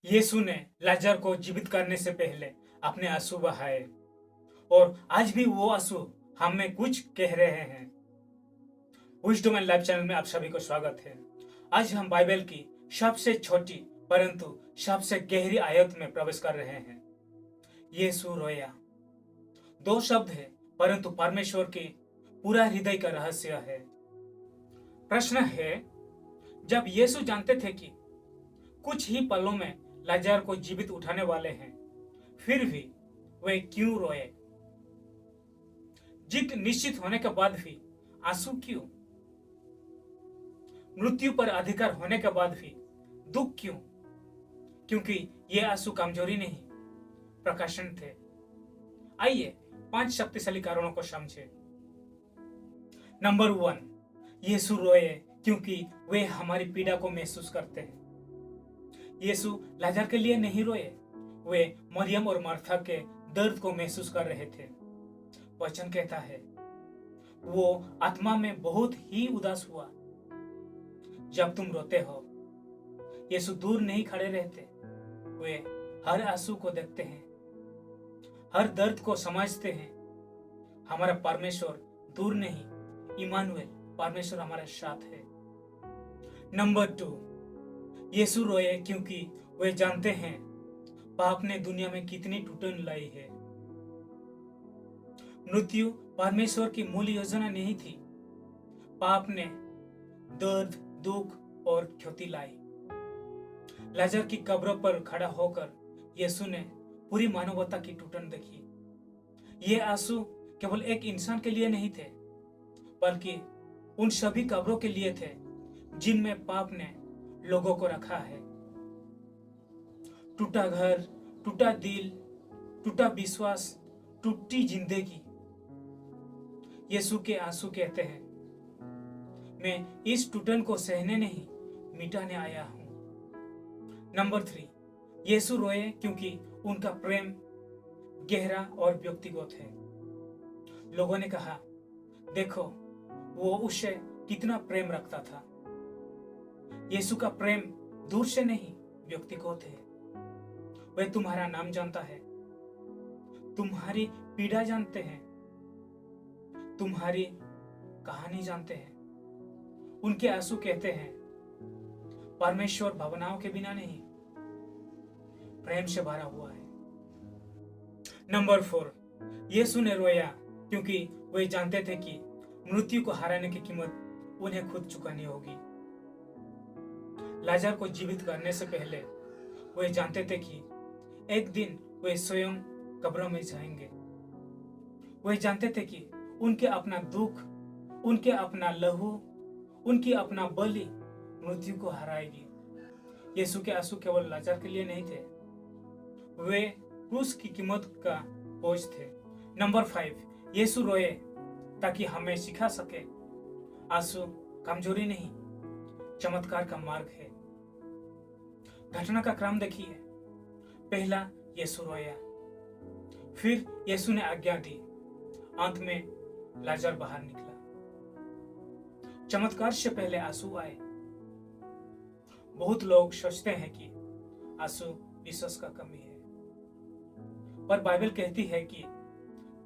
यीशु ने लाजर को जीवित करने से पहले अपने आंसू बहाए और आज भी वो आंसू हमें कुछ कह रहे हैं। विजडम एंड लाइफ चैनल में आप सभी को स्वागत है। आज हम बाइबल की सबसे छोटी परंतु सबसे गहरी आयत में प्रवेश कर रहे हैं। यीशु रोया। दो शब्द है परंतु परमेश्वर के पूरा हृदय का रहस्य है। प्रश्न है, जब यीशु जानते थे कि कुछ ही पलों में लाजर को जीवित उठाने वाले हैं, फिर भी वे क्यों रोए? जीत निश्चित होने के बाद भी आंसू क्यों? मृत्यु पर अधिकार होने के बाद भी दुख क्यों? क्योंकि ये आंसू कमजोरी नहीं, प्रकाशन थे। आइए 5 शक्तिशाली कारणों को समझे। नंबर 1, यीशु रोए क्योंकि वे हमारी पीड़ा को महसूस करते हैं। यीशु लाजर के लिए नहीं रोए, वे मरियम और मार्था के दर्द को महसूस कर रहे थे। वचन कहता है, वो आत्मा में बहुत ही उदास हुआ। जब तुम रोते हो, यीशु दूर नहीं खड़े रहते, वे हर आंसू को देखते हैं, हर दर्द को समझते हैं। हमारा परमेश्वर दूर नहीं, इमानुएल परमेश्वर हमारे साथ है। नंबर 2, यीशु रोए क्योंकि वे जानते हैं पाप ने दुनिया में कितनी टूटन लाई है। मृत्यु परमेश्वर की मूल योजना नहीं थी। पाप ने दर्द, दुख और क्षति लाई। लाजर की कब्र पर खड़ा होकर यीशु ने पूरी मानवता की टूटन देखी। ये आंसू केवल एक इंसान के लिए नहीं थे, बल्कि उन सभी कब्रों के लिए थे जिनमें पाप ने लोगों को रखा है। टूटा घर, टूटा दिल, टूटा विश्वास, टूटी जिंदगी। यीशु के आंसू कहते हैं, मैं इस टूटन को सहने नहीं, मिटाने आया हूं। नंबर 3, यीशु रोए क्योंकि उनका प्रेम गहरा और व्यक्तिगत है। लोगों ने कहा, देखो वो उससे कितना प्रेम रखता था। यीशु का प्रेम दूर से नहीं, व्यक्तिगत है। वह तुम्हारा नाम जानता है, तुम्हारी पीड़ा जानते हैं, तुम्हारी कहानी जानते हैं। उनके आंसू कहते हैं, परमेश्वर भावनाओं के बिना नहीं, प्रेम से भरा हुआ है। नंबर 4, यीशु ने रोया क्योंकि वे जानते थे कि मृत्यु को हराने की कीमत उन्हें खुद चुकानी होगी। लाजर को जीवित करने से पहले वे जानते थे कि एक दिन वे स्वयं कब्रों में जाएंगे। वे जानते थे कि उनके अपना दुख, उनके अपना लहू, उनकी अपना बलि मृत्यु को हराएगी। यीशु के आंसू केवल लाजर के लिए नहीं थे, वे क्रूस की कीमत का बोझ थे। नंबर 5, यीशु रोए ताकि हमें सिखा सके, आंसू कमजोरी नहीं, चमत्कार का मार्ग है। घटना का क्रम देखिए। पहला, यीशु रोया, फिर यीशु ने आज्ञा दी, अंत में लाजर बाहर निकला। चमत्कार से पहले आंसू आए। बहुत लोग सोचते हैं कि आंसू विश्वास का कमी है, पर बाइबल कहती है कि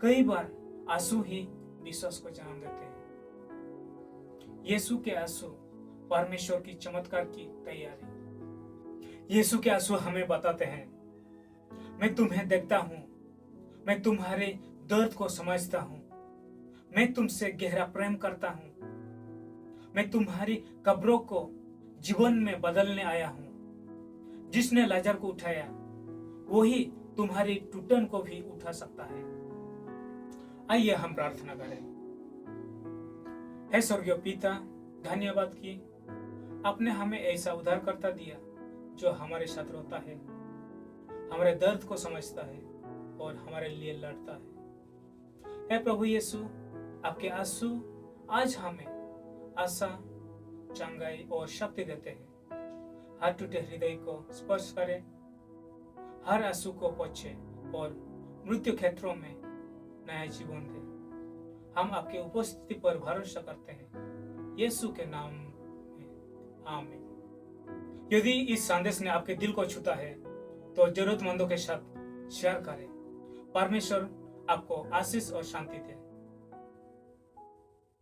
कई बार आंसू ही विश्वास को जन्म देते हैं। यीशु के आंसू परमेश्वर की चमत्कार की तैयारी। यीशु के आंसू हमें बताते हैं, मैं तुम्हें देखता हूं, मैं तुम्हारे दर्द को समझता हूं, मैं तुमसे गहरा प्रेम करता हूं, मैं तुम्हारी कब्रों को जीवन में बदलने आया हूं। जिसने लाजर को उठाया, वही तुम्हारी टूटन को भी उठा सकता है। आइए हम प्रार्थना करें। हे स्वर्गीय पिता, धन्यवाद कि आपने हमें ऐसा उद्धारकर्ता दिया जो हमारे साथ रोता है, हमारे दर्द को समझता है और हमारे लिए लड़ता है। हे प्रभु यीशु, आपके आंसू आज हमें आशा, चंगाई और शक्ति देते हैं। हर टूटे हृदय को स्पर्श करें, हर आंसू को पोंछे और मृत्यु क्षेत्रों में नया जीवन दे। हम आपके उपस्थिति पर भरोसा करते हैं, यीशु के नाम में, आमीन। यदि इस संदेश ने आपके दिल को छूता है तो जरूरतमंदों के साथ शेयर करें। परमेश्वर आपको आशीष और शांति दे।